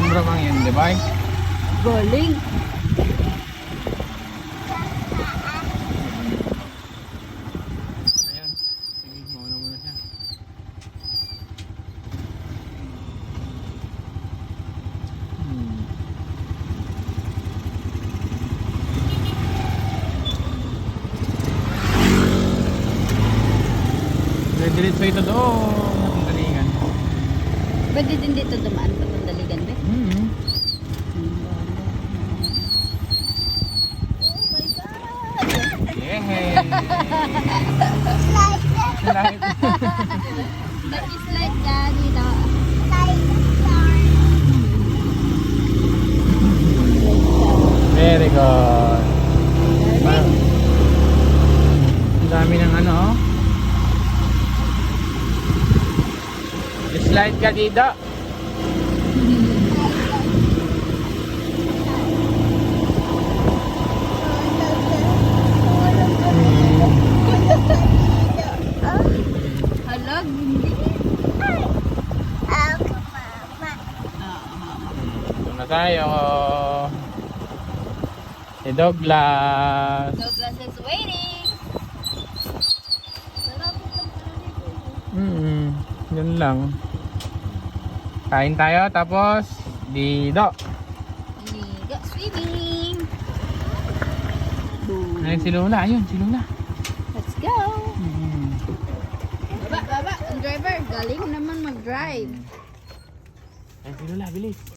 Bramang yan, di ba? Galing. Ayan. Sige, mauna muna siya. Diretso ito doon. Ang galingan. Pwede din dito dumaan pa ng daligan, be. Hmm. Oh my God! Yeah. Slide. Nag-slide ka dito. Very good. Ang dami ng ano, oh. Slide ka dito. Halag, hindi. Ito na tayo. Si Douglas. Douglas is waiting. Yun lang. Kain tayo tapos dito. Liga swimming. Boom. Ayun si Lola, ayun si Lola. Let's go. Baba. Ang driver, galing naman mag-drive. Ayun si Lola, bilis.